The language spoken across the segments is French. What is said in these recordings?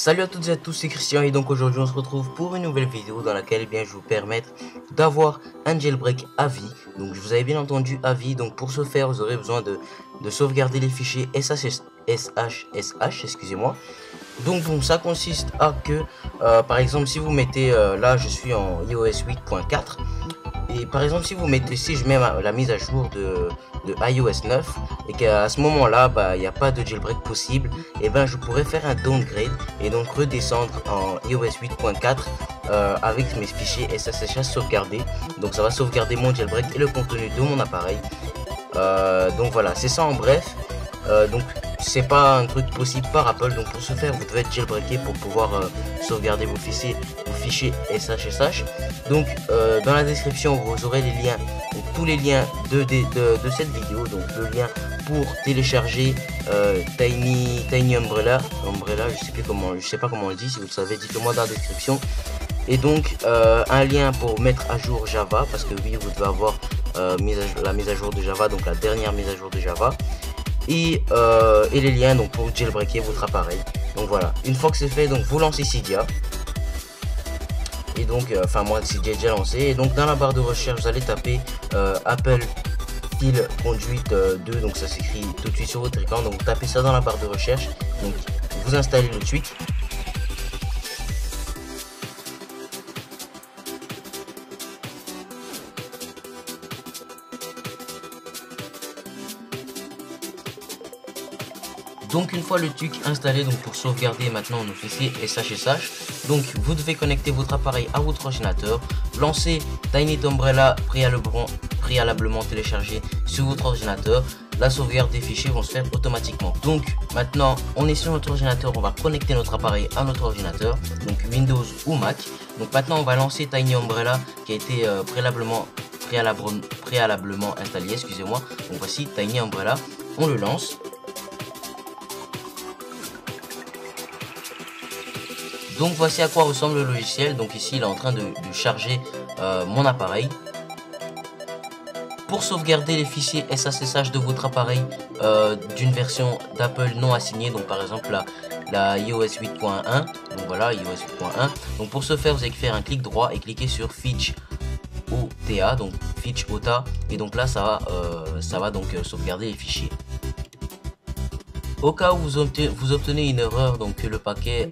Salut à toutes et à tous, c'est Christian et donc aujourd'hui on se retrouve pour une nouvelle vidéo dans laquelle je vais vous permettre d'avoir un jailbreak à vie. Donc je vous avais bien entendu à vie, donc pour ce faire vous aurez besoin de sauvegarder les fichiers SHSH, excusez-moi. Donc bon, ça consiste à que par exemple si vous mettez là je suis en iOS 8.4 et par exemple si vous mettez, si je mets la mise à jour de iOS 9 et qu'à ce moment là il n'y a pas de jailbreak possible, et ben je pourrais faire un downgrade et donc redescendre en iOS 8.4 avec mes fichiers SSH sauvegardés. Donc ça va sauvegarder mon jailbreak et le contenu de mon appareil. Donc voilà, c'est ça en bref. Donc c'est pas un truc possible par Apple, donc pour ce faire vous devez être jailbreaké pour pouvoir sauvegarder vos fichiers SSH. Donc dans la description vous aurez les liens, donc, tous les liens de cette vidéo, donc le lien pour télécharger Tiny Umbrella, je sais pas comment on le dit, si vous le savez dites-le moi dans la description. Et donc un lien pour mettre à jour Java, parce que oui vous devez avoir la mise à jour de Java, donc la dernière mise à jour de Java. Et les liens donc pour jailbreaker votre appareil. Donc voilà, une fois que c'est fait, donc vous lancez Cydia. Et donc enfin moi Cydia est déjà lancé. Et donc dans la barre de recherche vous allez taper Apple Style Conduit 2, donc ça s'écrit tout de suite sur votre écran. Donc vous tapez ça dans la barre de recherche, donc vous installez le tweak. Donc une fois le tweak installé, donc pour sauvegarder maintenant nos fichiers SSH, donc vous devez connecter votre appareil à votre ordinateur, lancer Tiny Umbrella préalablement téléchargé sur votre ordinateur. La sauvegarde des fichiers vont se faire automatiquement. Donc maintenant on est sur notre ordinateur, on va connecter notre appareil à notre ordinateur, donc Windows ou Mac. Donc maintenant on va lancer Tiny Umbrella qui a été préalablement installé, excusez-moi. Donc voici Tiny Umbrella, on le lance. Donc voici à quoi ressemble le logiciel. Donc ici il est en train de charger mon appareil. Pour sauvegarder les fichiers SSH de votre appareil d'une version d'Apple non assignée, donc par exemple la iOS 8.1, donc voilà iOS 8.1. Donc pour ce faire vous allez faire un clic droit et cliquer sur Fetch OTA, donc Fetch OTA, et donc là ça va donc sauvegarder les fichiers. Au cas où vous obtenez une erreur, donc que le paquet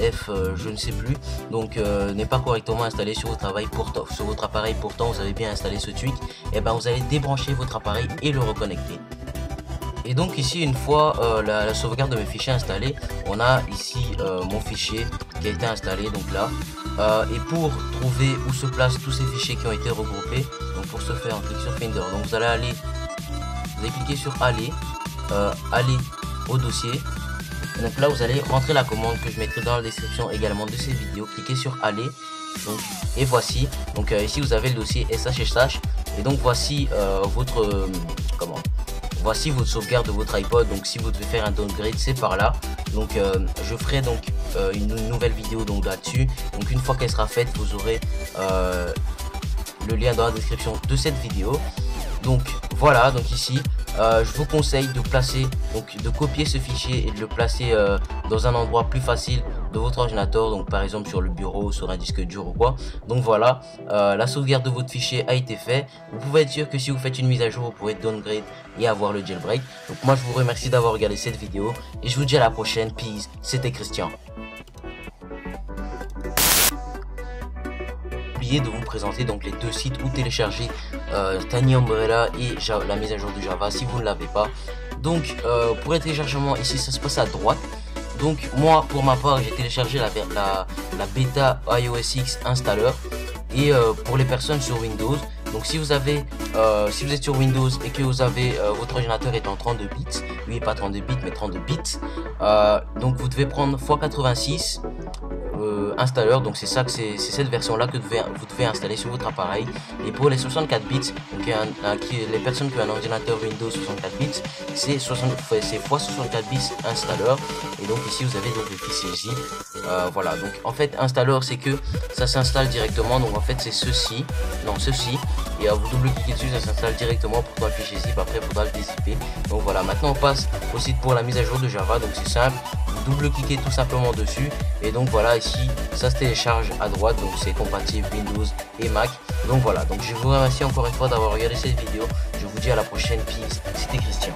je ne sais plus, donc n'est pas correctement installé sur votre appareil, pourtant vous avez bien installé ce tweak, et ben vous allez débrancher votre appareil et le reconnecter. Et donc ici une fois la sauvegarde de mes fichiers installés, on a ici mon fichier qui a été installé, donc là et pour trouver où se placent tous ces fichiers qui ont été regroupés, donc pour ce faire on clique sur Finder, donc vous allez cliquer sur aller au dossier. Donc là vous allez rentrer la commande que je mettrai dans la description également de cette vidéo, cliquez sur aller, donc, et voici donc ici vous avez le dossier SSH et donc voici voici votre sauvegarde de votre iPod. Donc si vous devez faire un downgrade c'est par là, donc je ferai donc une nouvelle vidéo donc là-dessus. Donc une fois qu'elle sera faite vous aurez le lien dans la description de cette vidéo. Donc voilà, donc ici je vous conseille de copier ce fichier et de le placer dans un endroit plus facile de votre ordinateur, donc par exemple sur le bureau, sur un disque dur ou quoi. Donc voilà, la sauvegarde de votre fichier a été faite. Vous pouvez être sûr que si vous faites une mise à jour vous pourrez downgrade et avoir le jailbreak. Donc moi je vous remercie d'avoir regardé cette vidéo et je vous dis à la prochaine. Peace, c'était Christian. De vous présenter donc les deux sites où télécharger Tiny Umbrella et la mise à jour de Java si vous ne l'avez pas. Donc pour les téléchargements ici ça se passe à droite. Donc moi pour ma part j'ai téléchargé la bêta iOS X installer. Et pour les personnes sur Windows, donc si vous êtes sur Windows et que vous avez votre ordinateur est en 32 bits, oui pas 32 bits mais 32 bits, donc vous devez prendre x86 installeur, donc c'est cette version là que vous devez installer sur votre appareil. Et pour les 64 bits, donc les personnes qui ont un ordinateur Windows 64 bits, c'est x64 bits installeur. Et donc ici vous avez donc le fichier zip Voilà, donc en fait installeur c'est que ça s'installe directement, donc en fait c'est ceci, non ceci, et vous double-cliquez dessus, ça s'installe directement pour le fichier zip, après il faudra le dézipper. Donc voilà, maintenant on passe au site pour la mise à jour de Java, donc c'est simple, vous double-cliquez tout simplement dessus, et donc voilà, ici ça se télécharge à droite, donc c'est compatible Windows et Mac. Donc voilà, donc je vous remercie encore une fois d'avoir regardé cette vidéo, je vous dis à la prochaine, peace, c'était Christian.